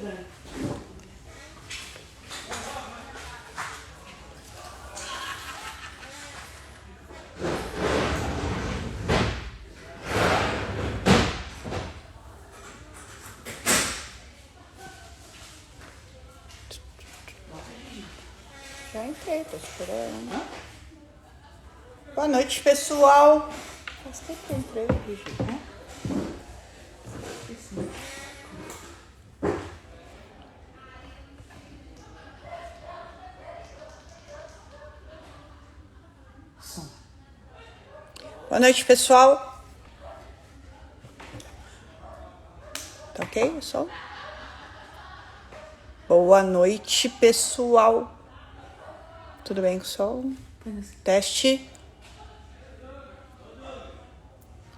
Já entrei, tô esperando. Boa noite, pessoal. Faz tempo que eu entrei, Brigitte, né? Boa noite, pessoal. Tá ok o som? Boa noite, pessoal. Tudo bem com o som? Teste.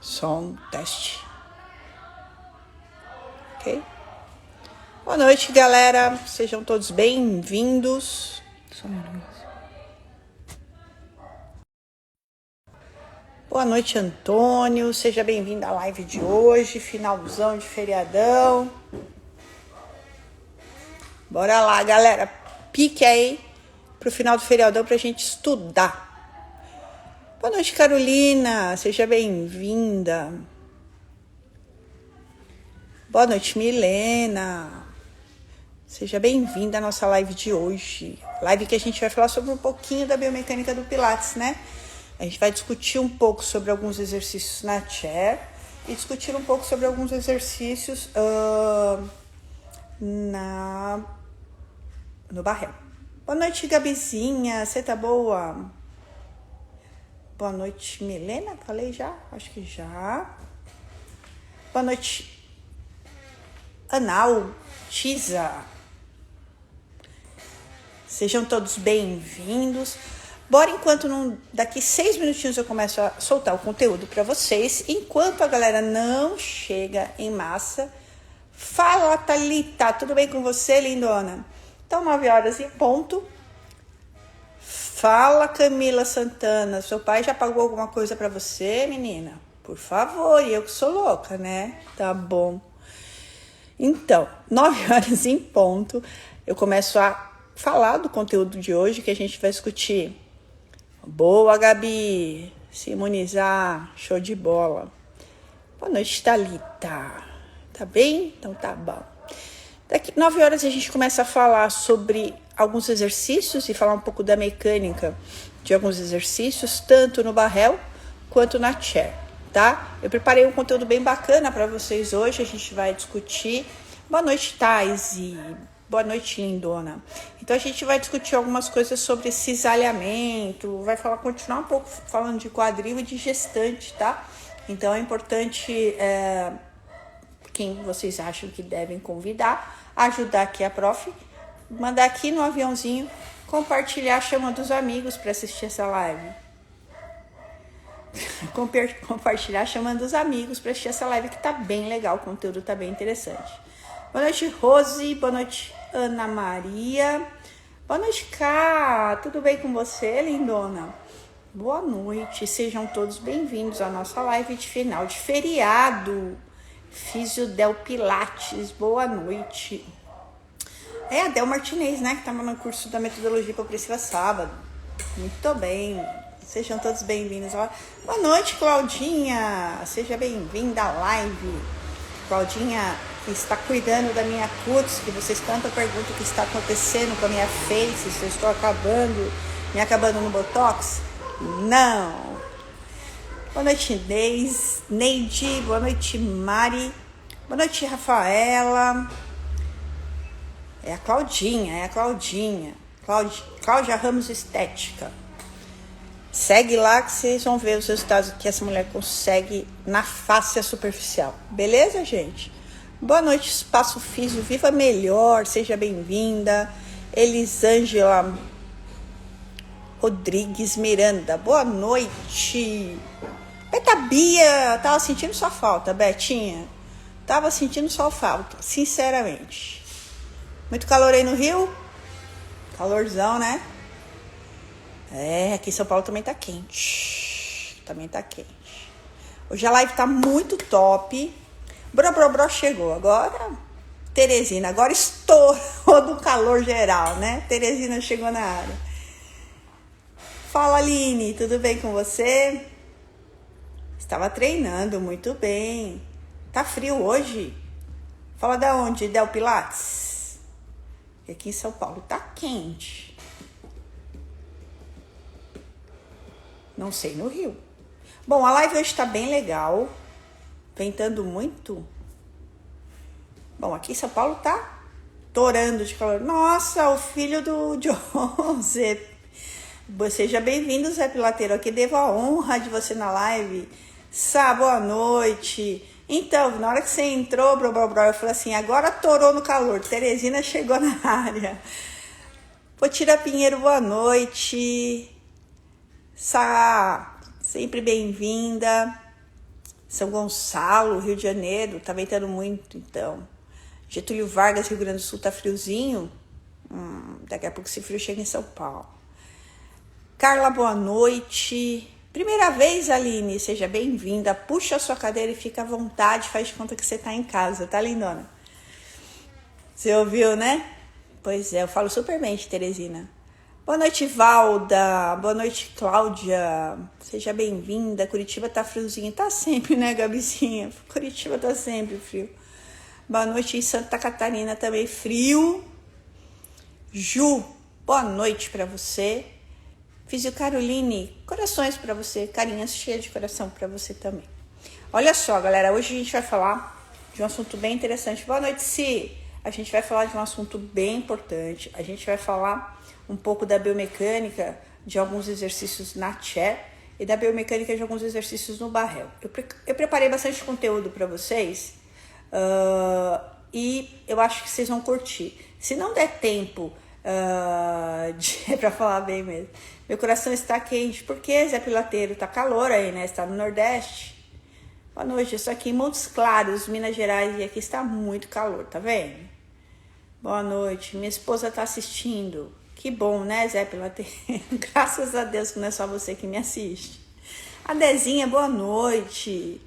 Som, teste. Ok? Boa noite, galera. Sejam todos bem-vindos. Só um minuto. Boa noite, Antônio. Seja bem-vindo à live de hoje, finalzão de feriadão. Bora lá, galera. Pique aí pro final do feriadão pra gente estudar. Boa noite, Carolina. Seja bem-vinda. Boa noite, Milena. Seja bem-vinda à nossa live de hoje. Live que a gente vai falar sobre um pouquinho da biomecânica do Pilates, né? A gente vai discutir um pouco sobre alguns exercícios na chair e discutir um pouco sobre alguns exercícios no barrel. Boa noite, Gabizinha. Você tá boa? Boa noite, Milena. Falei já? Acho que já. Boa noite, Anal, Tisa. Sejam todos bem-vindos. Bora, enquanto daqui 6 minutinhos eu começo a soltar o conteúdo para vocês. Enquanto a galera não chega em massa. Fala, Thalita. Tudo bem com você, lindona? Então, 9 horas em ponto. Fala, Camila Santana. Seu pai já pagou alguma coisa para você, menina? Por favor, e eu que sou louca, né? Tá bom. Então, 9 horas em ponto, eu começo a falar do conteúdo de hoje, que a gente vai discutir. Boa, Gabi. Se imunizar. Show de bola. Boa noite, Thalita. Tá bem? Então tá bom. Daqui 9 horas a gente começa a falar sobre alguns exercícios e falar um pouco da mecânica de alguns exercícios, tanto no barrel quanto na chair, tá? Eu preparei um conteúdo bem bacana para vocês hoje, a gente vai discutir. Boa noite, Thaisi. Boa noite, lindona. Então a gente vai discutir algumas coisas sobre cisalhamento, vai continuar um pouco falando de quadril e de gestante, tá? Então é importante quem vocês acham que devem convidar, ajudar aqui a prof, mandar aqui no aviãozinho, compartilhar, chamando os amigos para assistir essa live. Compartilhar chamando os amigos para assistir essa live que tá bem legal, o conteúdo tá bem interessante. Boa noite, Rose. Boa noite, Ana Maria. Boa noite, Ká. Tudo bem com você, lindona? Boa noite. Sejam todos bem-vindos à nossa live de final de feriado. Fisiodel Pilates. Boa noite. É a Del Martinez, né? Que tá no curso da metodologia progressiva sábado. Muito bem. Sejam todos bem-vindos. Boa noite, Claudinha. Seja bem-vinda à live. Claudinha está cuidando da minha cutis, que vocês tanto perguntam o que está acontecendo com a minha face, se eu estou me acabando no Botox. Não. Boa noite, Neide. Boa noite, Mari. Boa noite, Rafaela. É a Claudinha. Cláudia Ramos Estética. Segue lá que vocês vão ver os resultados que essa mulher consegue na face superficial. Beleza, gente? Boa noite, Espaço Físio. Viva Melhor. Seja bem-vinda. Elisângela Rodrigues Miranda. Boa noite. Beta Bia. Tava sentindo sua falta, Betinha. Tava sentindo sua falta, sinceramente. Muito calor aí no Rio? Calorzão, né? É, aqui em São Paulo também tá quente. Hoje a live tá muito top. Bro chegou agora. Teresina, agora estourou do calor geral, né? Teresina chegou na área. Fala, Aline, tudo bem com você? Estava treinando, muito bem. Tá frio hoje? Fala da onde? Del Pilates? E aqui em São Paulo tá quente. Não sei no Rio. Bom, a live hoje tá bem legal. Ventando muito. Bom, aqui em São Paulo tá torando de calor. Nossa, o filho do Joseph. Seja bem-vindo, Zé Pilateiro. Aqui devo a honra de você na live. Sá, boa noite. Então, na hora que você entrou, eu falei assim, agora torou no calor. Teresina chegou na área. Potira Pinheiro, boa noite. Sá, sempre bem-vinda. São Gonçalo, Rio de Janeiro, tá ventando muito, então. Getúlio Vargas, Rio Grande do Sul, tá friozinho. Daqui a pouco esse frio chega em São Paulo. Carla, boa noite. Primeira vez, Aline, seja bem-vinda. Puxa a sua cadeira e fica à vontade, faz de conta que você tá em casa, tá, lindona? Você ouviu, né? Pois é, eu falo super bem de Teresina. Boa noite, Valda. Boa noite, Cláudia. Seja bem-vinda. Curitiba tá friozinho. Tá sempre, né, Gabizinha? Curitiba tá sempre frio. Boa noite em Santa Catarina também, frio. Ju, boa noite pra você. Físio Caroline, corações pra você. Carinhas cheias de coração pra você também. Olha só, galera. Hoje a gente vai falar de um assunto bem interessante. Boa noite, Si. A gente vai falar de um assunto bem importante. A gente vai falar um pouco da biomecânica de alguns exercícios na chair e da biomecânica de alguns exercícios no barrel. Eu preparei bastante conteúdo para vocês e eu acho que vocês vão curtir. Se não der tempo para falar bem mesmo, meu coração está quente. Por que, Zé Pilateiro? Tá calor aí, né? Está no Nordeste. Boa noite, eu estou aqui em Montes Claros, Minas Gerais, e aqui está muito calor, tá vendo? Boa noite, minha esposa tá assistindo. Que bom, né, Zé Pilateiro? Graças a Deus que não é só você que me assiste. A Dezinha, boa noite.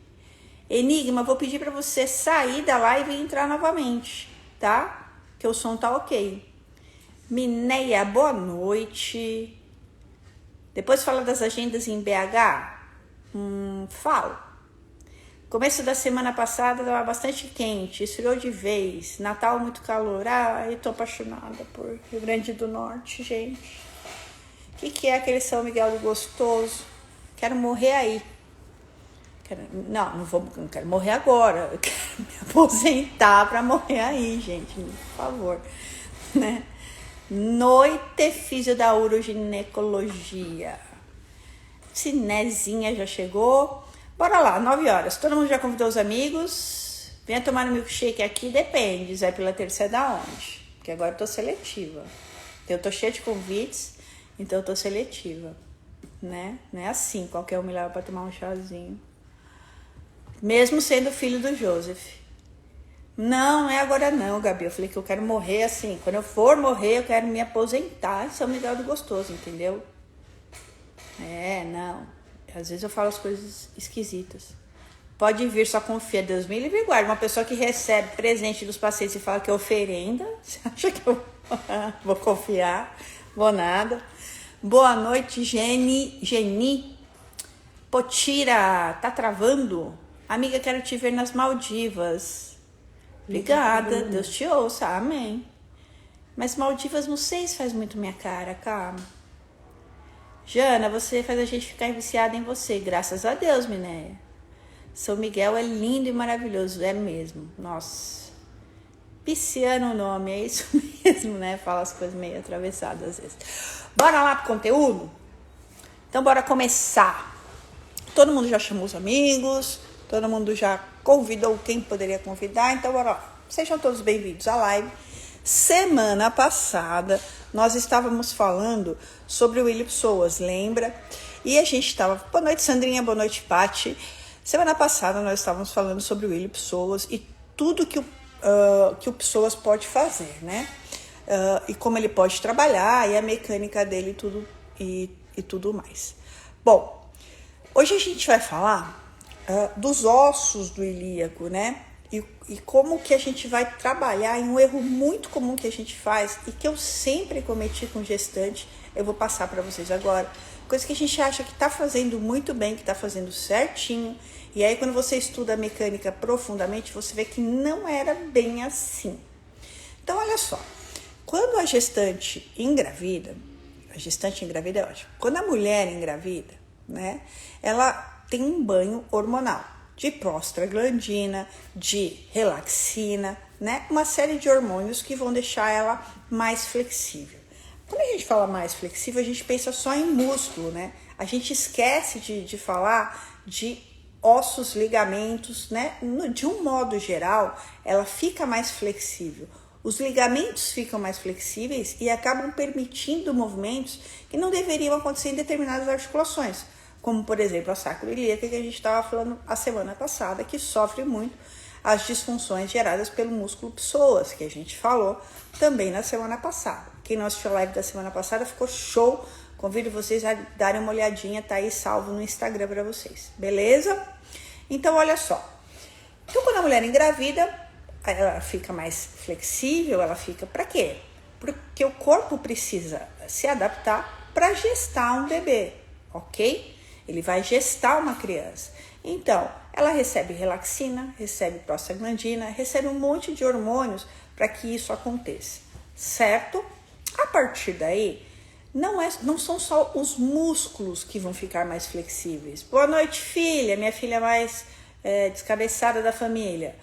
Enigma, vou pedir para você sair da live e entrar novamente, tá? Que o som tá ok. Mineia, boa noite. Depois fala das agendas em BH? Falo. Começo da semana passada estava bastante quente, esfriou de vez. Natal muito calor. Eu tô apaixonada por Rio Grande do Norte, gente. O que é aquele São Miguel do Gostoso? Quero morrer aí. Não quero morrer agora. Eu quero me aposentar para morrer aí, gente. Por favor. Né? Noite Físio da Uroginecologia. Cinezinha já chegou. Bora lá, 9 horas. Todo mundo já convidou os amigos? Venha tomar um milkshake aqui, depende, Zé Pilateiro, você é da onde? Porque agora eu tô seletiva. Eu tô cheia de convites, então eu tô seletiva, né? Não é assim, qualquer um me leva pra tomar um chazinho. Mesmo sendo filho do Joseph. Não é agora não, Gabi. Eu falei que eu quero morrer assim. Quando eu for morrer, eu quero me aposentar em São Miguel do Gostoso, entendeu? Não. Às vezes eu falo as coisas esquisitas. Pode vir, só confia. Deus me livre e guarde. Uma pessoa que recebe presente dos pacientes e fala que é oferenda. Você acha que eu vou confiar? Vou nada. Boa noite, Geni. Potira, tá travando? Amiga, quero te ver nas Maldivas. Obrigada, Deus te ouça, amém. Mas Maldivas, não sei se faz muito minha cara, calma. Jana, você faz a gente ficar viciada em você. Graças a Deus, Minéia. São Miguel é lindo e maravilhoso. É mesmo. Nossa. Pisciano o nome. É isso mesmo, né? Fala as coisas meio atravessadas às vezes. Bora lá pro conteúdo? Então, bora começar. Todo mundo já chamou os amigos. Todo mundo já convidou quem poderia convidar. Então, bora lá. Sejam todos bem-vindos à live. Semana passada, nós estávamos falando sobre o William Psoas, lembra? E a gente estava... Boa noite, Sandrinha. Boa noite, Pati. Semana passada, nós estávamos falando sobre o William Psoas e tudo que o Psoas pode fazer, né? E como ele pode trabalhar e a mecânica dele tudo, e tudo mais. Bom, hoje a gente vai falar dos ossos do ilíaco, né? e como que a gente vai trabalhar em um erro muito comum que a gente faz e que eu sempre cometi com gestante, eu vou passar para vocês agora. Coisa que a gente acha que está fazendo muito bem, que está fazendo certinho, e aí quando você estuda a mecânica profundamente, você vê que não era bem assim. Então, olha só, quando a gestante engravida é ótimo. Quando a mulher engravida, né, ela tem um banho hormonal de prostaglandina, de relaxina, né, uma série de hormônios que vão deixar ela mais flexível. Quando a gente fala mais flexível, a gente pensa só em músculo, né? A gente esquece de falar de ossos, ligamentos, né? De um modo geral, ela fica mais flexível. Os ligamentos ficam mais flexíveis e acabam permitindo movimentos que não deveriam acontecer em determinadas articulações, como, por exemplo, a sacroiliaca, que a gente estava falando a semana passada, que sofre muito as disfunções geradas pelo músculo psoas, que a gente falou também na semana passada. Quem não assistiu a live da semana passada ficou show. Convido vocês a darem uma olhadinha, tá aí salvo no Instagram para vocês, beleza? Então, olha só. Então, quando a mulher engravida, ela fica mais flexível, ela fica para quê? Porque o corpo precisa se adaptar para gestar um bebê, ok? Ele vai gestar uma criança. Então, ela recebe relaxina, recebe prostaglandina, recebe um monte de hormônios para que isso aconteça, certo? A partir daí, não são só os músculos que vão ficar mais flexíveis. Boa noite, filha, minha filha mais descabeçada da família.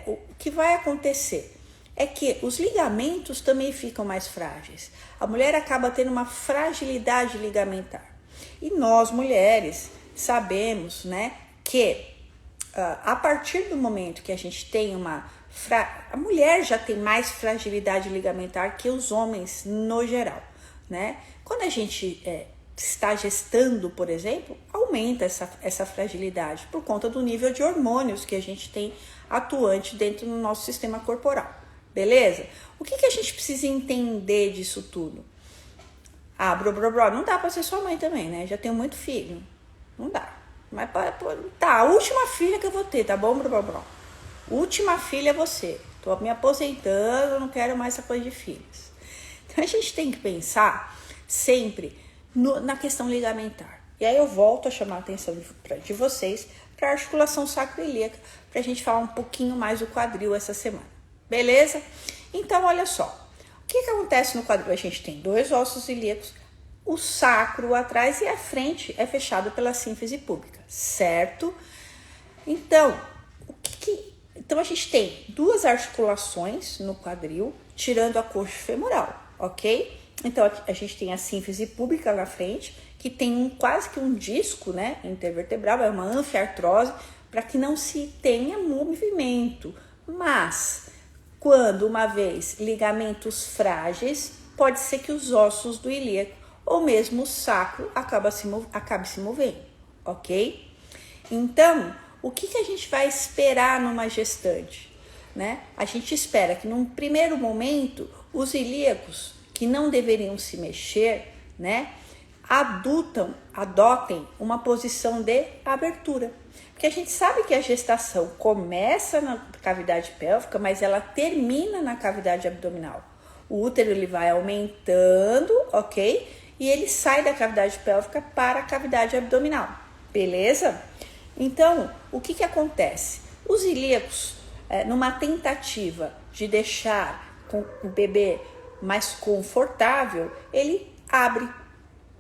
O que vai acontecer é que os ligamentos também ficam mais frágeis. A mulher acaba tendo uma fragilidade ligamentar. E nós, mulheres, sabemos, né, que a partir do momento que a gente tem a mulher já tem mais fragilidade ligamentar que os homens no geral, né? Quando a gente está gestando, por exemplo, aumenta essa fragilidade por conta do nível de hormônios que a gente tem atuante dentro do nosso sistema corporal, beleza? O que a gente precisa entender disso tudo? Não dá pra ser sua mãe também, né? Já tenho muito filho, não dá. Mas tá, a última filha que eu vou ter, tá bom, Última filha é você. Tô me aposentando, não quero mais essa coisa de filhos. Então a gente tem que pensar sempre na questão ligamentar. E aí eu volto a chamar a atenção de vocês para a articulação sacroiliaca, para a gente falar um pouquinho mais do quadril essa semana. Beleza? Então, olha só. O que acontece no quadril? A gente tem dois ossos ilíacos, o sacro atrás e a frente é fechado pela sínfise púbica, certo? Então, Então a gente tem duas articulações no quadril, tirando a coxa femoral, ok? Então a gente tem a sínfise púbica na frente, que tem quase que um disco, né, intervertebral, é uma anfiartrose, para que não se tenha movimento. Mas, quando uma vez ligamentos frágeis, pode ser que os ossos do ilíaco ou mesmo o sacro acabe se movendo, ok? Então, o que a gente vai esperar numa gestante, né? A gente espera que num primeiro momento os ilíacos, que não deveriam se mexer, né, adotem uma posição de abertura. Porque a gente sabe que a gestação começa na cavidade pélvica, mas ela termina na cavidade abdominal. O útero ele vai aumentando, ok? E ele sai da cavidade pélvica para a cavidade abdominal, beleza? Então, o que acontece? Os ilíacos, numa tentativa de deixar o bebê mais confortável, ele abre,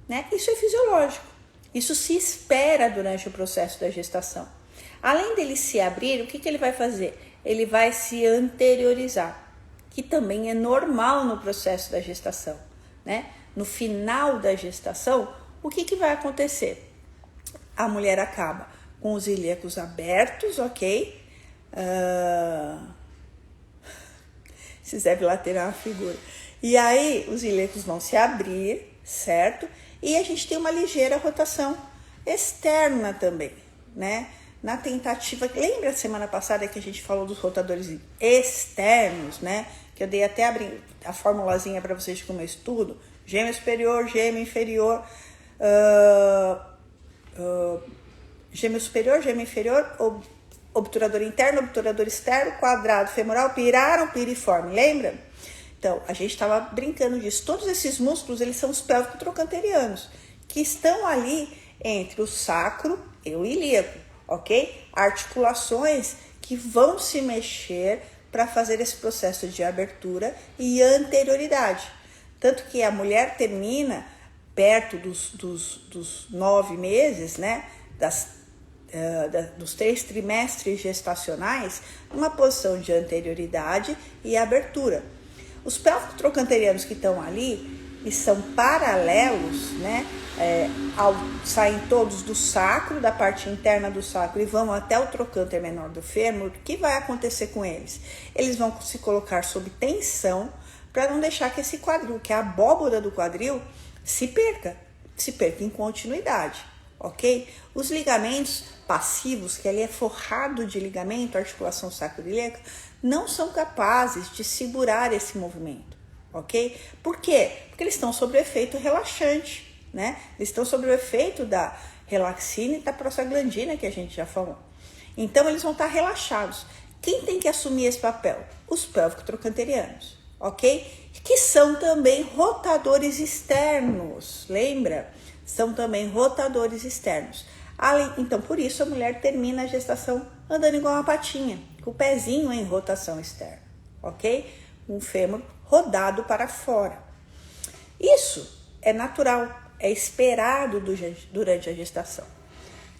né? Isso é fisiológico. Isso se espera durante o processo da gestação. Além dele se abrir, o que ele vai fazer? Ele vai se anteriorizar, que também é normal no processo da gestação, né? No final da gestação, o que vai acontecer? A mulher acaba com os ilíacos abertos, ok? Se Zé lateral uma figura. E aí, os ilíacos vão se abrir, certo? E a gente tem uma ligeira rotação externa também, né? Na tentativa, lembra a semana passada que a gente falou dos rotadores externos, né? Que eu dei até a formulazinha para vocês de como eu estudo. Gêmeo superior, gêmeo inferior, gêmeo superior, gêmeo inferior, obturador interno, obturador externo, quadrado, femoral, piraram, piriforme, lembra? Então, a gente estava brincando disso. Todos esses músculos, eles são os pélvico-trocanterianos, que estão ali entre o sacro e o ilíaco, ok? Articulações que vão se mexer para fazer esse processo de abertura e anterioridade. Tanto que a mulher termina perto dos 9 meses, né? Dos 3 trimestres gestacionais, numa posição de anterioridade e abertura. Os pélvico-trocanterianos que estão ali e são paralelos, né? Saem todos do sacro, da parte interna do sacro, e vão até o trocânter menor do fêmur. O que vai acontecer com eles? Eles vão se colocar sob tensão para não deixar que esse quadril, que é a abóboda do quadril, se perca em continuidade, ok? Os ligamentos passivos, que ali é forrado de ligamento, articulação sacroiliaca, não são capazes de segurar esse movimento, ok? Por quê? Porque eles estão sob o efeito relaxante, né? Eles estão sob o efeito da relaxina e da prostaglandina, que a gente já falou. Então, eles vão estar relaxados. Quem tem que assumir esse papel? Os pélvico-trocanterianos, ok? Que são também rotadores externos, lembra? São também rotadores externos. Então, por isso, a mulher termina a gestação andando igual uma patinha, com o pezinho em rotação externa, ok? Um fêmur rodado para fora. Isso é natural, é esperado durante a gestação,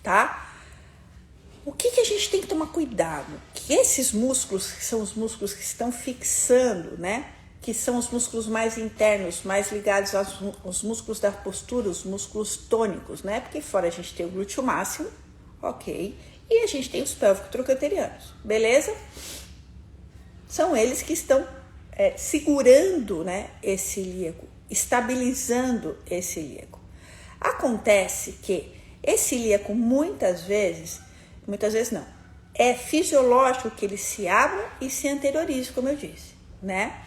tá? O que a gente tem que tomar cuidado? Que esses músculos, que são os músculos que estão fixando, né? Que são os músculos mais internos, mais ligados aos músculos da postura, os músculos tônicos, né? Porque fora a gente tem o glúteo máximo, ok? E a gente tem os pélvico-trocanterianos, beleza? São eles que estão segurando, né, esse ilíaco, estabilizando esse ilíaco. Acontece que esse ilíaco muitas vezes não, é fisiológico que ele se abra e se anteriorize, como eu disse, né?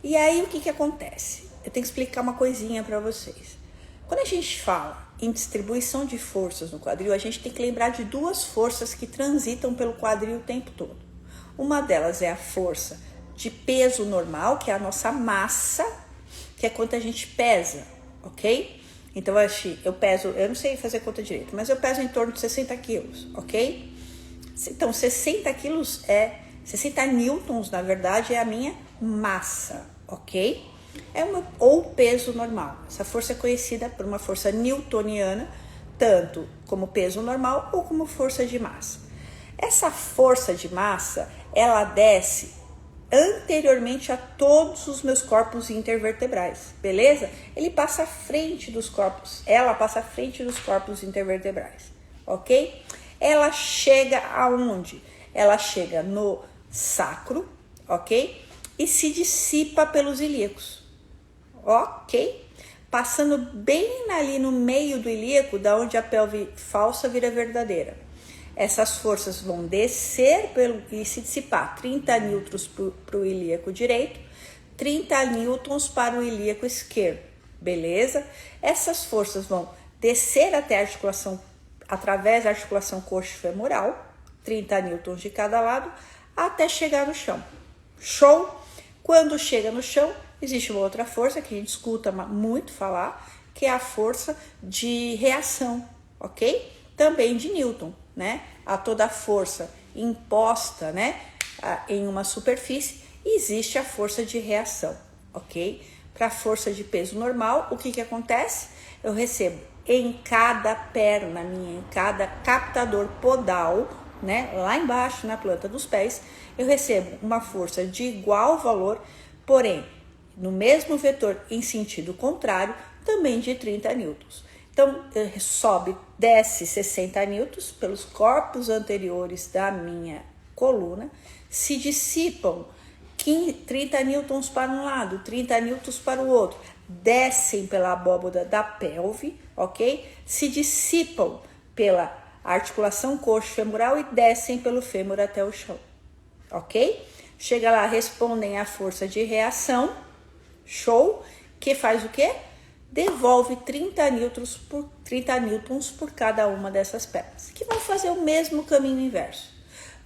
E aí o que acontece? Eu tenho que explicar uma coisinha para vocês. Quando a gente fala em distribuição de forças no quadril, a gente tem que lembrar de 2 forças que transitam pelo quadril o tempo todo. Uma delas é a força de peso normal, que é a nossa massa, que é quanto a gente pesa, ok? Então, eu peso, eu não sei fazer conta direito, mas eu peso em torno de 60 quilos, ok? Então, 60 quilos 60 newtons, na verdade, é a minha massa, ok? Ou peso normal. Essa força é conhecida por uma força newtoniana, tanto como peso normal ou como força de massa. Essa força de massa, ela desce anteriormente a todos os meus corpos intervertebrais, beleza? Ela passa à frente dos corpos intervertebrais, ok? Ela chega aonde? Ela chega no sacro, ok? E se dissipa pelos ilíacos, ok? Passando bem ali no meio do ilíaco, da onde a pelve falsa vira verdadeira. Essas forças vão descer e se dissipar 30 newtons para o ilíaco direito, 30 newtons para o ilíaco esquerdo, beleza? Essas forças vão descer até a articulação, através da articulação coxo-femoral, 30 newtons de cada lado, até chegar no chão. Show? Quando chega no chão, existe uma outra força que a gente escuta muito falar, que é a força de reação, ok? Também de Newton, né? A toda força imposta, né, em uma superfície, existe a força de reação, ok? Para a força de peso normal, o que acontece? Eu recebo em cada perna minha, em cada captador podal, né, lá embaixo na planta dos pés, eu recebo uma força de igual valor, porém, no mesmo vetor em sentido contrário, também de 30 newtons. Então, desce 60 newtons pelos corpos anteriores da minha coluna, se dissipam 30 newtons para um lado, 30 newtons para o outro, descem pela abóboda da pelve, ok? Se dissipam pela articulação coxo-femoral e descem pelo fêmur até o chão, ok? Chega lá, respondem à força de reação, show, que faz o quê? Devolve 30 newtons por cada uma dessas pernas, que vão fazer o mesmo caminho inverso.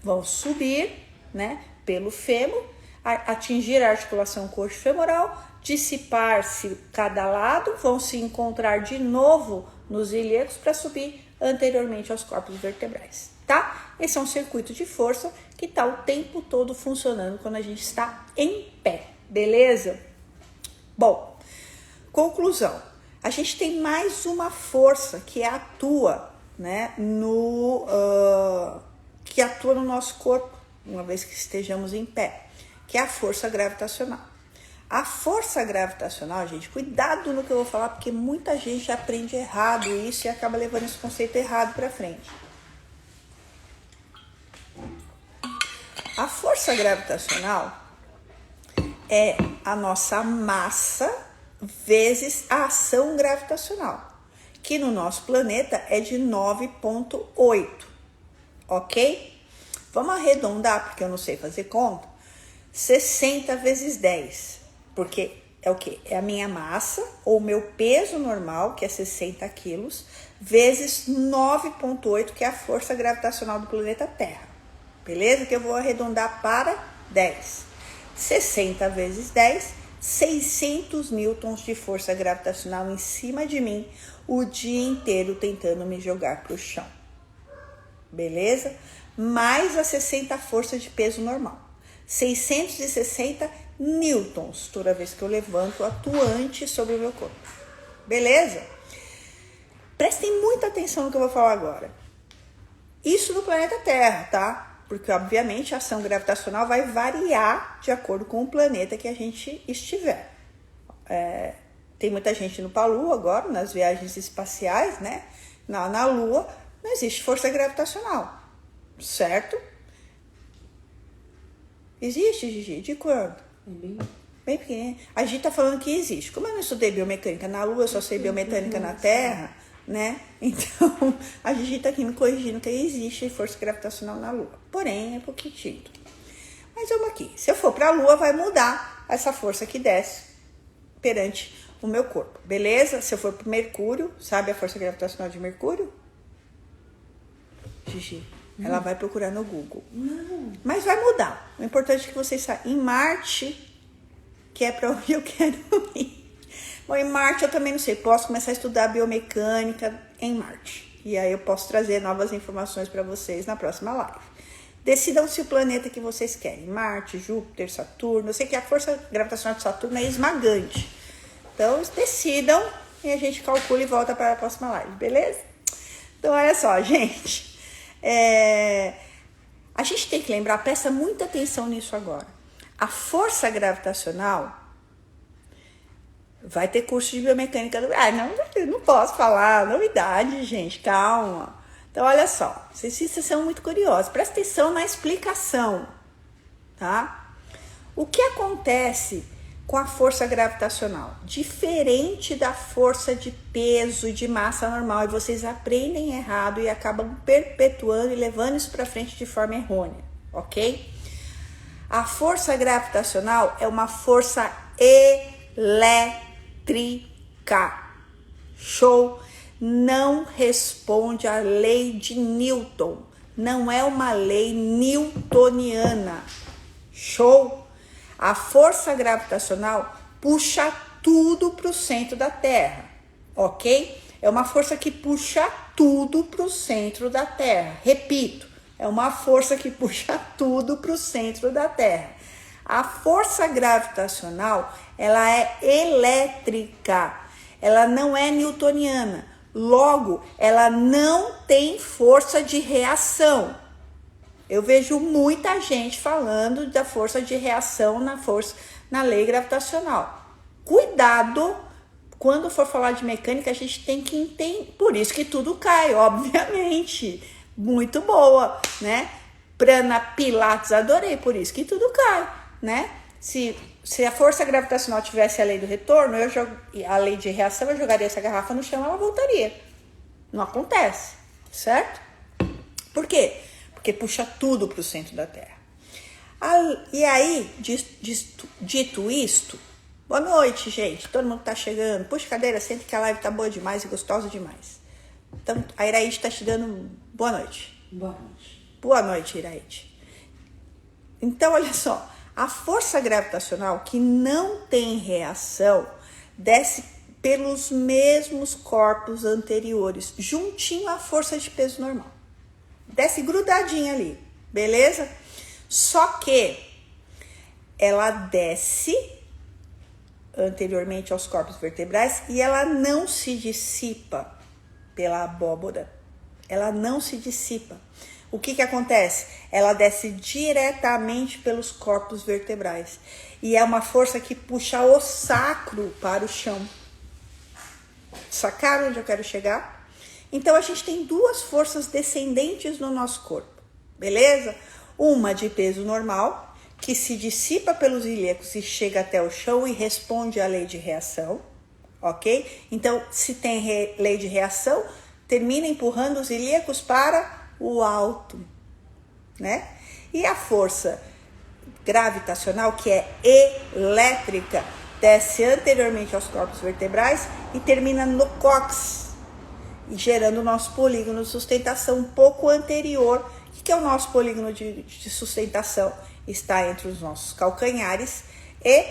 vão subir, né, pelo fêmur, atingir a articulação coxo-femoral, dissipar-se cada lado, vão se encontrar de novo nos ilíacos para subir anteriormente aos corpos vertebrais, tá? Esse é um circuito de força que está o tempo todo funcionando quando a gente está em pé, beleza? Bom, conclusão. A gente tem mais uma força que atua, né, que atua no nosso corpo, uma vez que estejamos em pé, que é a força gravitacional. A força gravitacional, gente, cuidado no que eu vou falar, porque muita gente aprende errado isso e acaba levando esse conceito errado para frente. A força gravitacional é a nossa massa vezes a ação gravitacional, que no nosso planeta é de 9,8, ok? Vamos arredondar, porque eu não sei fazer conta. 60 vezes 10, porque é o quê? É a minha massa, ou meu peso normal, que é 60 quilos, vezes 9,8, que é a força gravitacional do planeta Terra. Beleza? Que eu vou arredondar para 10. 60 vezes 10, 600 newtons de força gravitacional em cima de mim, o dia inteiro tentando me jogar para o chão. Beleza? Mais a 60 força de peso normal. 660 newtons toda vez que eu levanto atuante sobre o meu corpo. Beleza? Prestem muita atenção no que eu vou falar agora. Isso no planeta Terra, tá? Porque, obviamente, a ação gravitacional vai variar de acordo com o planeta que a gente estiver. Tem muita gente indo para a Lua agora, nas viagens espaciais, né? Na Lua não existe força gravitacional, certo? Existe, Gigi? De quando? Bem pequeno. A gente tá falando que existe. Como eu não estudei biomecânica na Lua, eu só sei biomecânica na Terra, né? Então, a Gigi tá aqui me corrigindo que existe força gravitacional na Lua. Porém, é pouquinho. Mas vamos aqui. Se eu for pra Lua, vai mudar essa força que desce perante o meu corpo. Beleza? Se eu for pro Mercúrio, sabe a força gravitacional de Mercúrio? Gigi. Ela vai procurar no Google. Não. Mas vai mudar. O importante é que vocês saibam. Em Marte, que é para onde eu quero ir. Bom, em Marte eu também não sei. Posso começar a estudar biomecânica em Marte. E aí eu posso trazer novas informações para vocês na próxima live. Decidam-se o planeta que vocês querem. Marte, Júpiter, Saturno. Eu sei que a força gravitacional de Saturno é esmagante. Então, decidam e a gente calcula e volta para a próxima live. Beleza? Então, olha só, gente. A gente tem que lembrar, presta muita atenção nisso agora. A força gravitacional vai ter curso de biomecânica. Não posso falar, novidade, gente, calma. Então, olha só, vocês são muito curiosos, presta atenção na explicação, tá? O que acontece com a força gravitacional? Diferente da força de peso e de massa normal, e vocês aprendem errado e acabam perpetuando e levando isso para frente de forma errônea, ok? A força gravitacional é uma força elétrica. Show? Não responde à lei de Newton. Não é uma lei newtoniana. Show? A força gravitacional puxa tudo para o centro da Terra, ok? É uma força que puxa tudo para o centro da Terra. Repito, é uma força que puxa tudo para o centro da Terra. A força gravitacional, ela é elétrica, ela não é newtoniana. Logo, ela não tem força de reação. Eu vejo muita gente falando da força de reação na lei gravitacional. Cuidado, quando for falar de mecânica, a gente tem que entender. Por isso que tudo cai, obviamente. Muito boa, né? Prana Pilates, adorei, por isso que tudo cai, né? Se a força gravitacional tivesse a lei do retorno, a lei de reação, eu jogaria essa garrafa no chão, ela voltaria. Não acontece, certo? Por quê? Porque puxa tudo para o centro da Terra. E aí, dito isto, boa noite, gente. Todo mundo tá chegando. Puxa a cadeira, sente que a live tá boa demais e gostosa demais. Então, a Iraíde tá te dando boa noite. Boa noite. Boa noite, Iraíde. Então, olha só, a força gravitacional que não tem reação desce pelos mesmos corpos anteriores, juntinho à força de peso normal. Desce grudadinha ali, beleza? Só que ela desce anteriormente aos corpos vertebrais e ela não se dissipa pela abóbora. Ela não se dissipa. O que acontece? Ela desce diretamente pelos corpos vertebrais. E é uma força que puxa o sacro para o chão. Sacaram onde eu quero chegar? Então, a gente tem duas forças descendentes no nosso corpo, beleza? Uma de peso normal, que se dissipa pelos ilíacos e chega até o chão e responde à lei de reação, ok? Então, se tem lei de reação, termina empurrando os ilíacos para o alto, né? E a força gravitacional, que é elétrica, desce anteriormente aos corpos vertebrais e termina no cóccix, gerando o nosso polígono de sustentação um pouco anterior. O que é o nosso polígono de sustentação? Está entre os nossos calcanhares e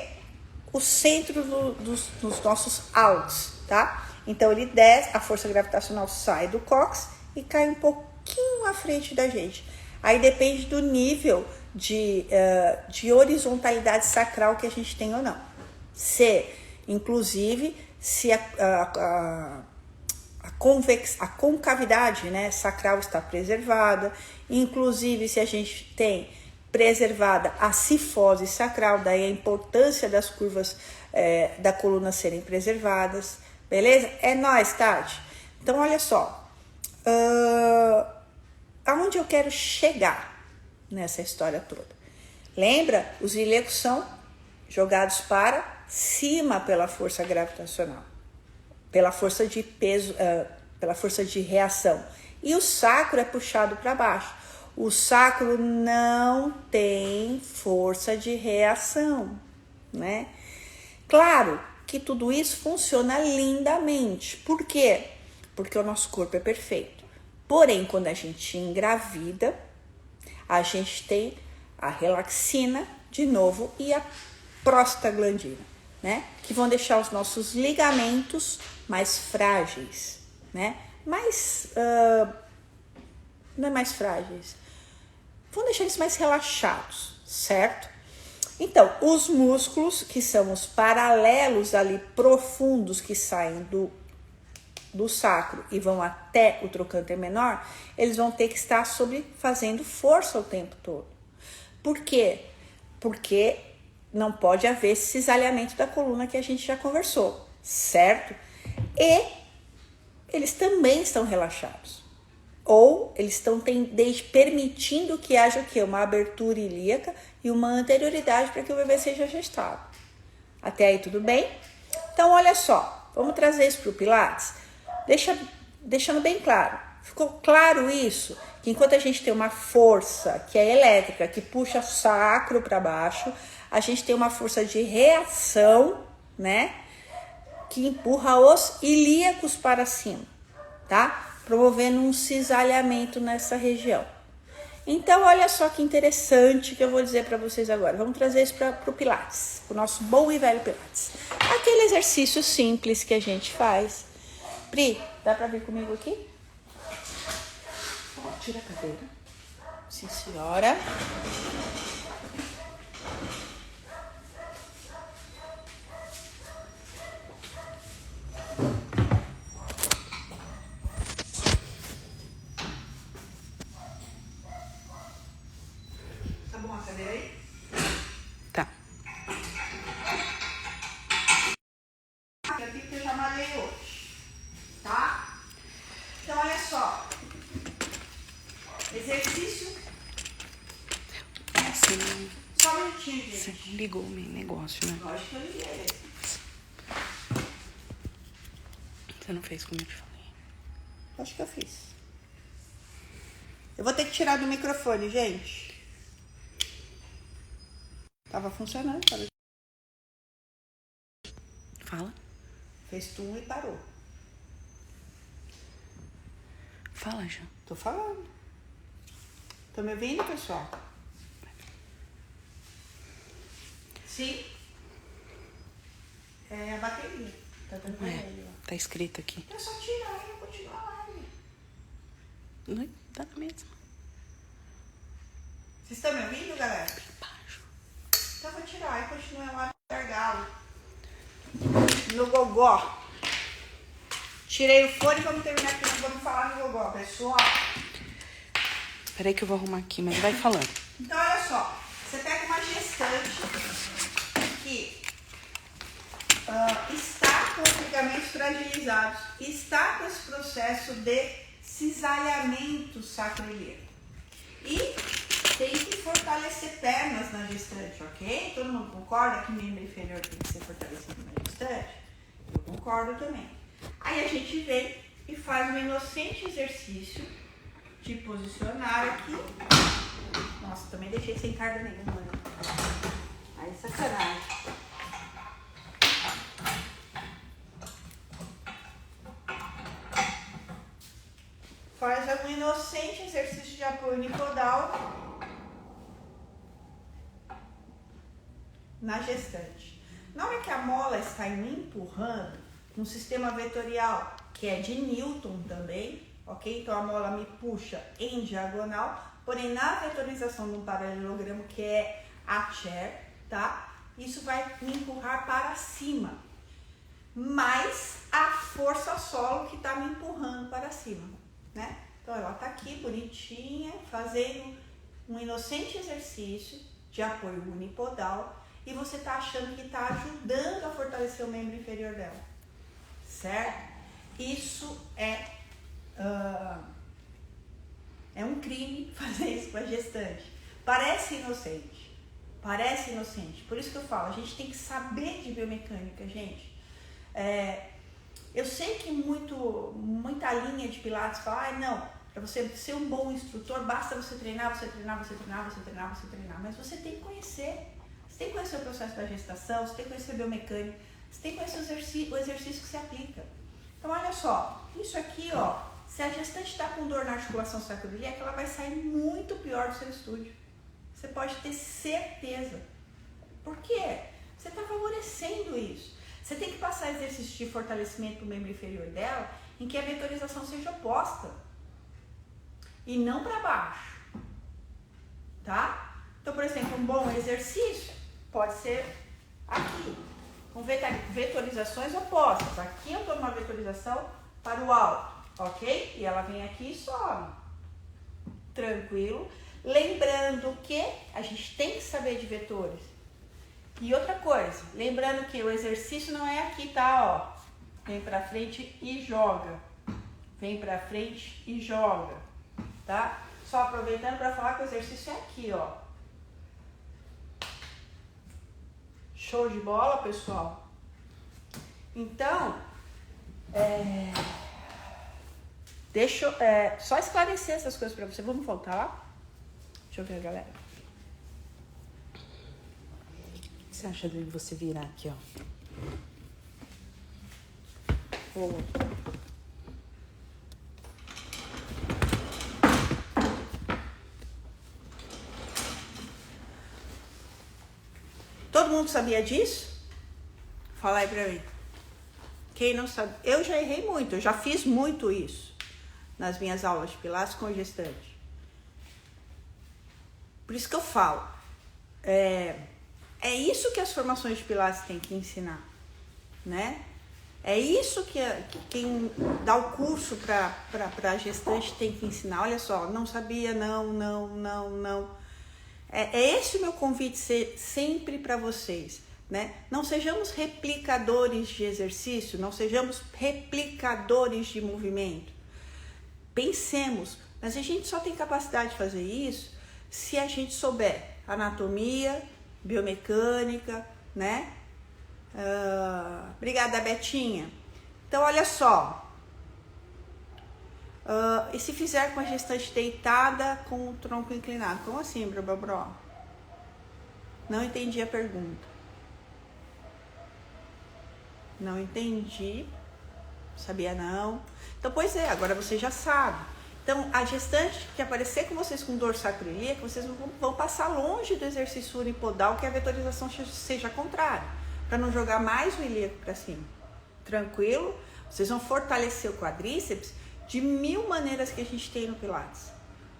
o centro dos nossos altos, tá? Então, ele desce, a força gravitacional sai do cóccix e cai um pouquinho à frente da gente. Aí depende do nível de horizontalidade sacral que a gente tem ou não. Inclusive, se a concavidade, né, sacral está preservada, inclusive se a gente tem preservada a cifose sacral, daí a importância das curvas da coluna serem preservadas, beleza? É nóis, Tati. Então, olha só, aonde eu quero chegar nessa história toda? Lembra? Os ilíacos são jogados para cima pela força gravitacional, pela força de peso, pela força de reação. E o sacro é puxado para baixo. O sacro não tem força de reação, né? Claro que tudo isso funciona lindamente. Por quê? Porque o nosso corpo é perfeito. Porém, quando a gente engravida, a gente tem a relaxina, de novo, e a prostaglandina, né? Que vão deixar os nossos ligamentos mais frágeis, né? Não é mais frágeis. Vão deixar eles mais relaxados, certo? Então, os músculos, que são os paralelos ali profundos que saem do sacro e vão até o trocânter menor, eles vão ter que estar fazendo força o tempo todo. Por quê? Porque não pode haver esse cisalhamento da coluna que a gente já conversou, certo? E eles também estão relaxados. Ou eles estão permitindo que haja o quê? Uma abertura ilíaca e uma anterioridade para que o bebê seja gestado. Até aí tudo bem? Então, olha só, vamos trazer isso para o Pilates? Deixando bem claro. Ficou claro isso? Que enquanto a gente tem uma força que é elétrica, que puxa o sacro para baixo, a gente tem uma força de reação, né? Que empurra os ilíacos para cima, tá? Promovendo um cisalhamento nessa região. Então, olha só que interessante que eu vou dizer para vocês agora. Vamos trazer isso para o Pilates, o nosso bom e velho Pilates. Aquele exercício simples que a gente faz. Pri, dá para vir comigo aqui? Tira a cadeira. Sim, senhora. Tá bom a cadeira aí? Tá. Aqui que eu já malhei hoje, tá? Então, olha só. Exercício. Você Só um minutinho, gente. Você não ligou o meu negócio, né? Lógico que eu liguei. Você não fez como eu te falei. Acho que eu fiz. Eu vou ter que tirar do microfone, gente. Tava funcionando. Fala. Fez tum e parou. Fala, já. Tô falando. Tô me ouvindo, pessoal? Sim. É a bateria. Tá dando vermelho, ó. Tá escrito aqui. É só tirar e continuar a live. Não, tá na mesma. Vocês estão me ouvindo, galera? Embaixo. Então eu vou tirar e continuar lá no gargalo. No gogó. Tirei o fone e vamos terminar aqui. Vamos falar no gogó, pessoal. Peraí que eu vou arrumar aqui, mas vai falando. Então, olha só. Você pega uma gestante que está com os ligamentos fragilizados, está com esse processo de cisalhamento sacroiliaco. E tem que fortalecer pernas na gestante, ok? Todo mundo concorda que o membro inferior tem que ser fortalecido na gestante? Eu concordo também. Aí a gente vem e faz um inocente exercício de posicionar aqui. Nossa, também deixei sem carga nenhuma, né? Aí sacanagem. Faz um inocente exercício de apoio unipodal na gestante. Na hora que a mola está me empurrando, no sistema vetorial, que é de Newton também, ok? Então a mola me puxa em diagonal, porém na vetorização de um paralelogramo, que é a chair, tá? Isso vai me empurrar para cima, mais a força solo que está me empurrando para cima, né? Então ela está aqui bonitinha, fazendo um inocente exercício de apoio unipodal, e você está achando que está ajudando a fortalecer o membro inferior dela, certo? Isso é um crime fazer isso com a gestante. Parece inocente, por isso que eu falo, a gente tem que saber de biomecânica, gente. Eu sei que muita linha de pilates fala, não, para você ser um bom instrutor, basta você treinar, mas você tem que conhecer. Você tem que conhecer o processo da gestação, você tem que conhecer a biomecânica, você tem que conhecer o exercício que se aplica. Então, olha só, isso aqui, ó, se a gestante está com dor na articulação sacroiliaca, ela vai sair muito pior do seu estúdio. Você pode ter certeza. Por quê? Você está favorecendo isso. Você tem que passar exercício de fortalecimento para o membro inferior dela, em que a vetorização seja oposta e não para baixo, tá? Então, por exemplo, um bom exercício pode ser aqui, com vetorizações opostas. Aqui eu dou uma vetorização para o alto, ok? E ela vem aqui e sobe. Tranquilo. Lembrando que a gente tem que saber de vetores. E outra coisa, lembrando que o exercício não é aqui, tá? Ó, vem pra frente e joga. Vem pra frente e joga, tá? Só aproveitando para falar que o exercício é aqui, ó. Show de bola, pessoal? Então, deixa eu só esclarecer essas coisas para você. Vamos voltar lá? Deixa eu ver, galera. O que você acha de você virar aqui, ó? Todo mundo sabia disso? Fala aí pra mim. Quem não sabe? Eu já errei muito, eu já fiz muito isso nas minhas aulas de pilates com gestante. Por isso que eu falo. É isso que as formações de pilates têm que ensinar, né? É isso que quem dá o curso para gestante tem que ensinar. Olha só, não sabia, não. É esse o meu convite sempre para vocês, né? Não sejamos replicadores de exercício, não sejamos replicadores de movimento. Pensemos, mas a gente só tem capacidade de fazer isso se a gente souber anatomia, biomecânica, né? Obrigada, Betinha. Então, olha só. E se fizer com a gestante deitada com o tronco inclinado? Como assim, Brobobró? Não entendi a pergunta. Não entendi. Sabia não. Então, pois é, agora você já sabe. Então, a gestante que aparecer com vocês com dor sacroiliaca, vocês vão passar longe do exercício unipodal, que a vetorização seja contrária, para não jogar mais o ilíaco para cima. Tranquilo? Vocês vão fortalecer o quadríceps de 1000 maneiras que a gente tem no Pilates,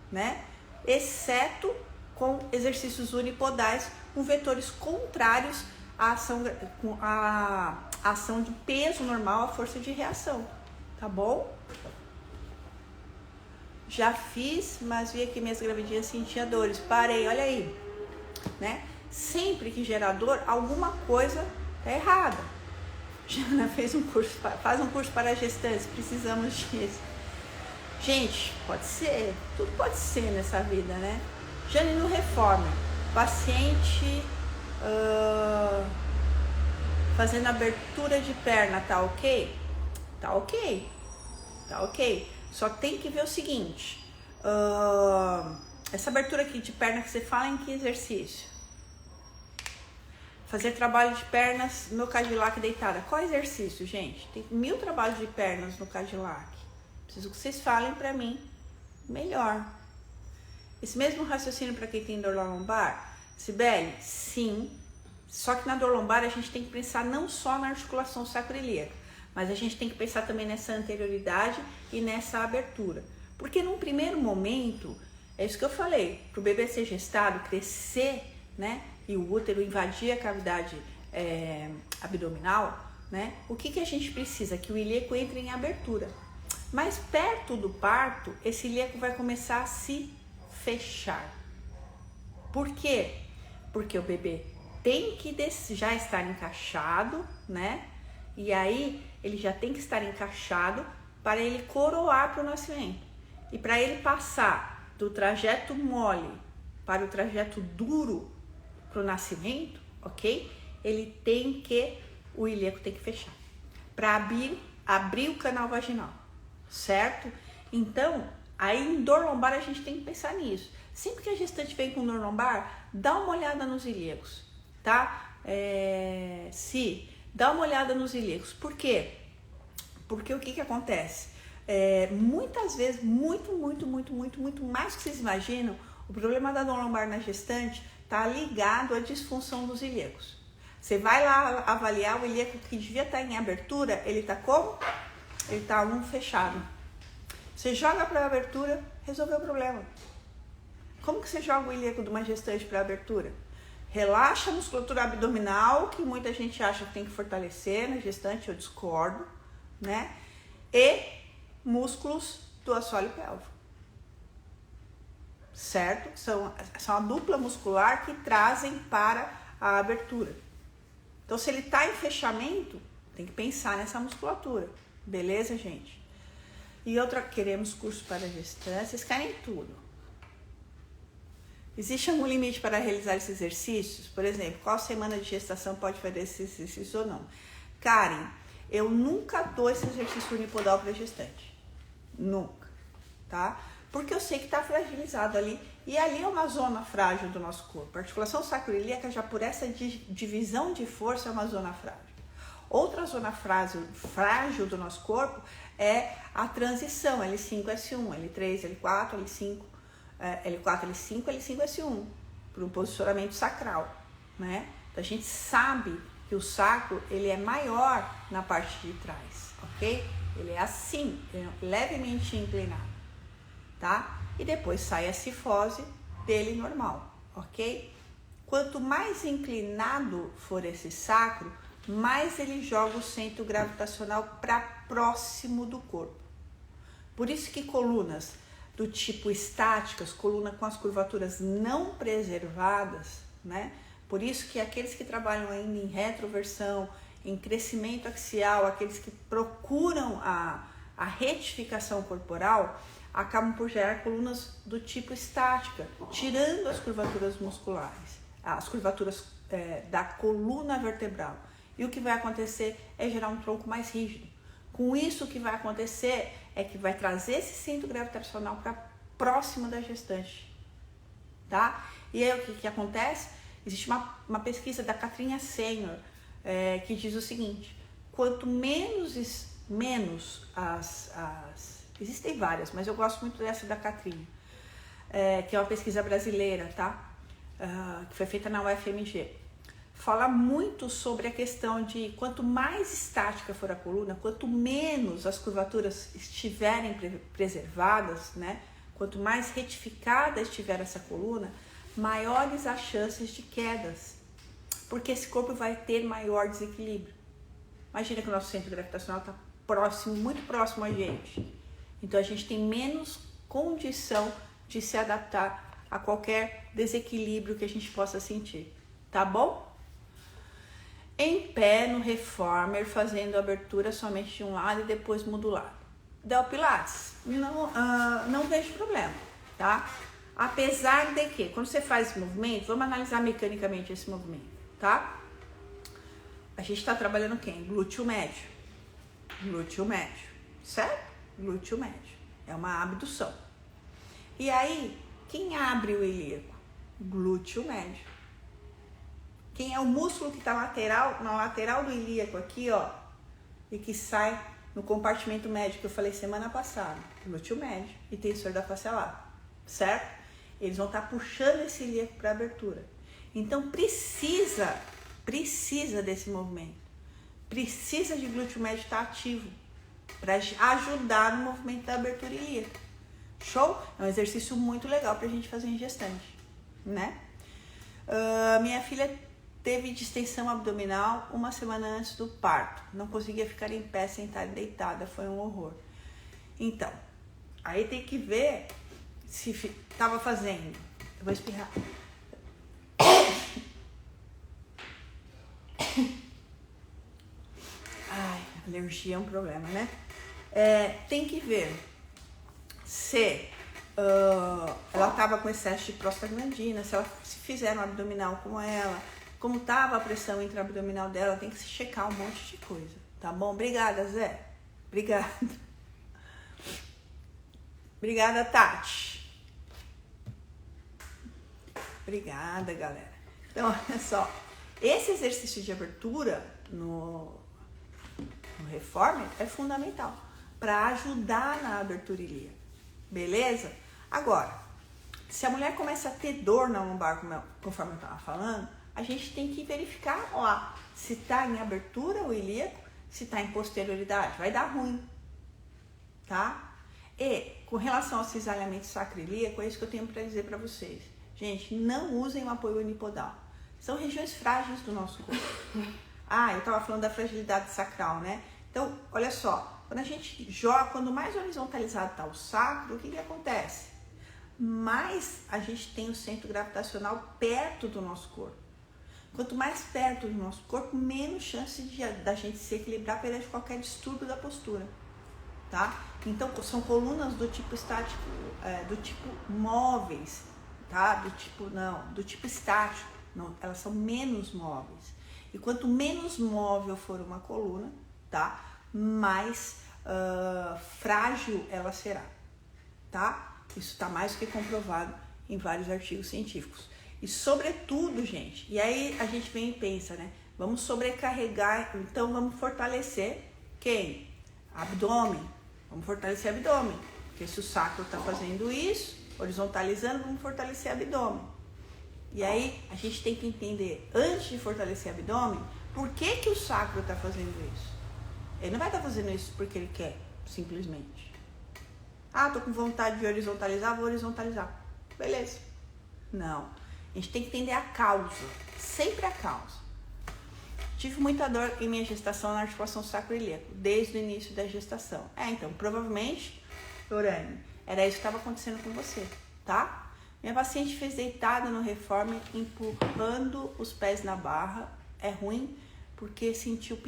né? Exceto com exercícios unipodais, com vetores contrários à ação de peso normal, à força de reação, tá bom? Já fiz, mas vi que minhas gravidinhas sentiam dores. Parei, olha aí, né? Sempre que gerar dor, alguma coisa tá errada. Jana faz um curso para gestantes, precisamos disso. Gente, pode ser, tudo pode ser nessa vida, né? Jane no Reforma, paciente fazendo abertura de perna, tá ok? Tá ok, tá ok. Só tem que ver o seguinte, essa abertura aqui de perna que você fala em que exercício? Fazer trabalho de pernas no Cadillac deitada. Qual exercício, gente? Tem 1000 trabalhos de pernas no Cadillac. Preciso que vocês falem pra mim melhor. Esse mesmo raciocínio para quem tem dor lombar? Sibeli, sim. Só que na dor lombar a gente tem que pensar não só na articulação sacroiliaca, mas a gente tem que pensar também nessa anterioridade e nessa abertura. Porque num primeiro momento, é isso que eu falei, para o bebê ser gestado, crescer, né, e o útero invadir a cavidade abdominal, né, o que a gente precisa? Que o ilíaco entre em abertura. Mas perto do parto, esse ilíaco vai começar a se fechar. Por quê? Porque o bebê tem que já estar encaixado, né? E aí ele já tem que estar encaixado para ele coroar para o nascimento. E para ele passar do trajeto mole para o trajeto duro para o nascimento, ok? O ilíaco tem que fechar para abrir o canal vaginal, certo? Então, aí em dor lombar a gente tem que pensar nisso. Sempre que a gestante vem com dor lombar, dá uma olhada nos ilíacos, tá? Dá uma olhada nos ilíacos. Por quê? Porque o que acontece? Muitas vezes, muito mais que vocês imaginam, o problema da dor lombar na gestante está ligado à disfunção dos ilíacos. Você vai lá avaliar o ilíaco que devia estar em abertura, ele está como? Ele está fechado. Você joga para a abertura, resolveu o problema. Como que você joga o ilíaco de uma gestante para a abertura? Relaxa a musculatura abdominal, que muita gente acha que tem que fortalecer na gestante, eu discordo, né? E músculos do assoalho pélvico, certo? São a dupla muscular que trazem para a abertura. Então, se ele está em fechamento, tem que pensar nessa musculatura, beleza, gente? E outra, queremos curso para gestantes, vocês querem tudo. Existe algum limite para realizar esses exercícios? Por exemplo, qual semana de gestação pode fazer esses exercícios ou não? Karen, eu nunca dou esse exercício unipodal para gestante. Nunca, tá? Porque eu sei que está fragilizado ali. E ali é uma zona frágil do nosso corpo. A articulação sacroiliaca, já por essa divisão de força, é uma zona frágil. Outra zona frágil do nosso corpo é a transição L5, S1, L3, L4, L5, L4, L5, L5, S1, para um posicionamento sacral, né? Então, a gente sabe que o sacro, ele é maior na parte de trás, ok? Ele é assim, ele é levemente inclinado, tá? E depois sai a cifose dele normal, ok? Quanto mais inclinado for esse sacro, mais ele joga o centro gravitacional para próximo do corpo. Por isso que colunas do tipo estáticas, coluna com as curvaturas não preservadas, né? Por isso que aqueles que trabalham ainda em retroversão, em crescimento axial, aqueles que procuram a retificação corporal, acabam por gerar colunas do tipo estática, tirando as curvaturas musculares, as curvaturas da coluna vertebral. E o que vai acontecer é gerar um tronco mais rígido. Com isso, o que vai acontecer é que vai trazer esse centro gravitacional para próximo da gestante, tá? E aí, o que acontece? Existe uma pesquisa da Catrinha Senior que diz o seguinte: quanto menos as Existem várias, mas eu gosto muito dessa da Catrinha, que é uma pesquisa brasileira, tá? Que foi feita na UFMG. Fala muito sobre a questão de quanto mais estática for a coluna, quanto menos as curvaturas estiverem preservadas, né? Quanto mais retificada estiver essa coluna, maiores as chances de quedas, porque esse corpo vai ter maior desequilíbrio. Imagina que o nosso centro gravitacional está próximo, muito próximo a gente. Então a gente tem menos condição de se adaptar a qualquer desequilíbrio que a gente possa sentir, tá bom? Em pé no reformer, fazendo a abertura somente de um lado e depois muda o lado. Del Pilates, não vejo problema, tá? Apesar de que, quando você faz esse movimento, vamos analisar mecanicamente esse movimento, tá? A gente tá trabalhando quem? Glúteo médio. Glúteo médio, certo? Glúteo médio. É uma abdução. E aí, quem abre o ilíaco? Glúteo médio. Quem é o músculo que está na lateral do ilíaco aqui, ó, e que sai no compartimento médio que eu falei semana passada, glúteo médio e tensor da face lata, certo? Eles vão estar puxando esse ilíaco para abertura. Então precisa desse movimento. Precisa de glúteo médio estar ativo para ajudar no movimento da abertura ilíaca. Show? É um exercício muito legal para a gente fazer em gestante, né? Minha filha teve distensão abdominal uma semana antes do parto. Não conseguia ficar em pé, sentada e deitada. Foi um horror. Então, aí tem que ver se estava fazendo. Eu vou espirrar. Ai, alergia é um problema, né? Tem que ver se ela estava com excesso de prostaglandina, se fizeram um abdominal com ela, como estava a pressão intraabdominal dela, tem que se checar um monte de coisa, tá bom? Obrigada, Zé. Obrigada. Obrigada, Tati. Obrigada, galera. Então, olha só. Esse exercício de abertura no reformer é fundamental para ajudar na abertura ilíaca. Beleza? Agora, se a mulher começa a ter dor na lombar, conforme eu estava falando, a gente tem que verificar lá se está em abertura o ilíaco, se está em posterioridade. Vai dar ruim, tá? E com relação ao cisalhamento sacroiliaco, é isso que eu tenho para dizer para vocês. Gente, não usem o apoio unipodal. São regiões frágeis do nosso corpo. Eu estava falando da fragilidade sacral, né? Então, olha só, quando a gente joga, quando mais horizontalizado está o sacro, o que acontece? Mais a gente tem o centro gravitacional perto do nosso corpo. Quanto mais perto do nosso corpo, menos chance da gente se equilibrar perante qualquer distúrbio da postura, tá? Então, são colunas do tipo estático, do tipo móveis, tá? Do tipo estático, não, elas são menos móveis. E quanto menos móvel for uma coluna, tá? Mais frágil ela será, tá? Isso está mais do que comprovado em vários artigos científicos. E sobretudo, gente, e aí a gente vem e pensa, né? Vamos sobrecarregar, então vamos fortalecer quem? Abdômen. Vamos fortalecer abdômen. Porque se o sacro está fazendo isso, horizontalizando, vamos fortalecer abdômen. E aí a gente tem que entender, antes de fortalecer abdômen, por que o sacro está fazendo isso? Ele não vai estar fazendo isso porque ele quer, simplesmente. Tô com vontade de horizontalizar, vou horizontalizar. Beleza. Não. A gente tem que entender a causa, sempre a causa. Tive muita dor em minha gestação na articulação sacroiliaca, desde o início da gestação. Então, provavelmente, Lorane, era isso que estava acontecendo com você, tá? Minha paciente fez deitada no reformer, empurrando os pés na barra. É ruim, porque sentiu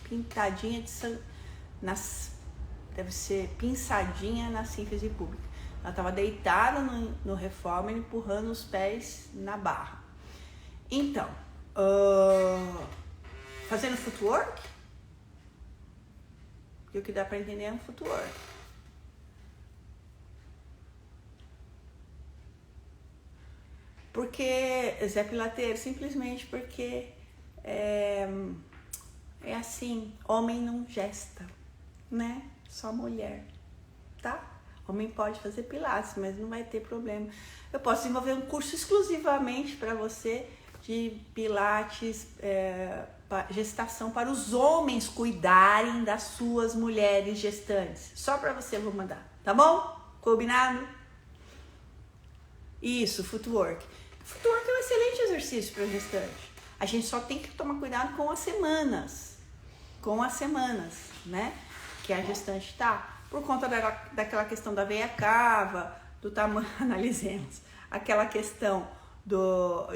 pintadinha de sangue, deve ser pinçadinha na sínfise pública. Ela estava deitada no reformer, empurrando os pés na barra. Então, fazendo footwork, porque o que dá para entender é um footwork. Porque, Zé Pilateiro, simplesmente porque é assim, homem não gesta, né? Só mulher, tá? Homem pode fazer pilates, mas não vai ter problema. Eu posso desenvolver um curso exclusivamente para você de pilates, gestação para os homens cuidarem das suas mulheres gestantes. Só para você eu vou mandar, tá bom? Combinado? Isso, footwork. Footwork é um excelente exercício para gestante. A gente só tem que tomar cuidado com as semanas, né? Que a gestante tá, por conta daquela questão da veia cava, do tamanho, analisemos, aquela questão do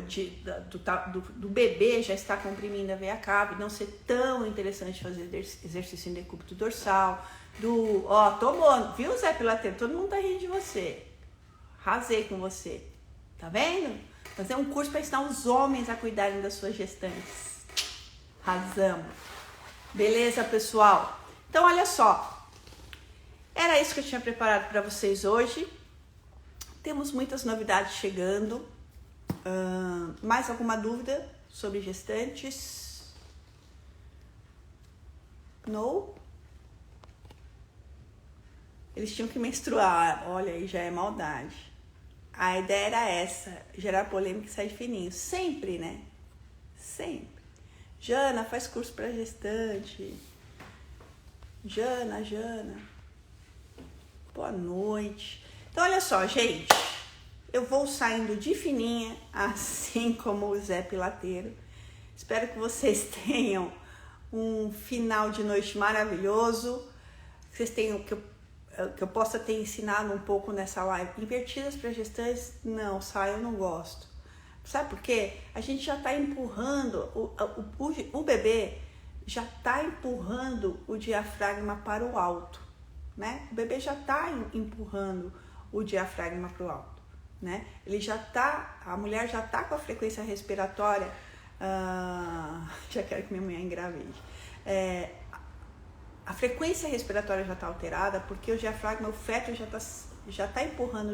bebê já estar comprimindo a veia cava e não ser tão interessante fazer exercício em decúbito dorsal, tomou, viu, Zé Pilateiro? Todo mundo tá rindo de você. Arrasei com você, tá vendo? Fazer um curso para ensinar os homens a cuidarem das suas gestantes. Arrasamos. Beleza, pessoal? Então, olha só. Era isso que eu tinha preparado para vocês hoje. Temos muitas novidades chegando. Mais alguma dúvida sobre gestantes? Não? Eles tinham que menstruar. Olha aí, já é maldade. A ideia era essa, gerar polêmica e sair fininho. Sempre, né? Sempre. Jana, faz curso para gestante. Jana. Boa noite. Então, olha só, gente. Eu vou saindo de fininha, assim como o Zé Pilateiro. Espero que vocês tenham um final de noite maravilhoso. Que vocês tenham, que eu possa ter ensinado um pouco nessa live. Invertidas para gestantes, não, eu não gosto. Sabe por quê? A gente já está empurrando, o bebê já está empurrando o diafragma para o alto, né? O bebê já está empurrando o diafragma para o alto, né? A mulher já está com a frequência respiratória, já quero que minha mulher engravide. A frequência respiratória já está alterada porque o diafragma, o feto já tá empurrando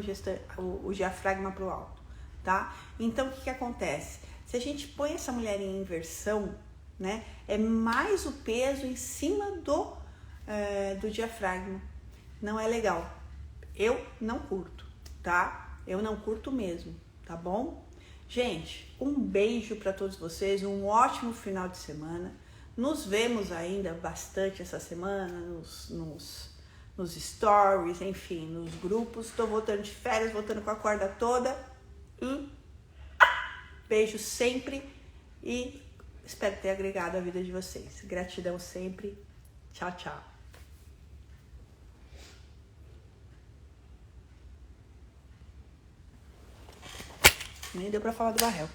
o diafragma para o alto, tá? Então, o que acontece? Se a gente põe essa mulher em inversão, né, é mais o peso em cima do diafragma. Não é legal. Eu não curto, tá? Eu não curto mesmo, tá bom? Gente, um beijo para todos vocês, um ótimo final de semana. Nos vemos ainda bastante essa semana nos stories, enfim, nos grupos. Estou voltando de férias, voltando com a corda toda. Beijo sempre e espero ter agregado a vida de vocês. Gratidão sempre. Tchau, tchau. Nem deu para falar do Barrel.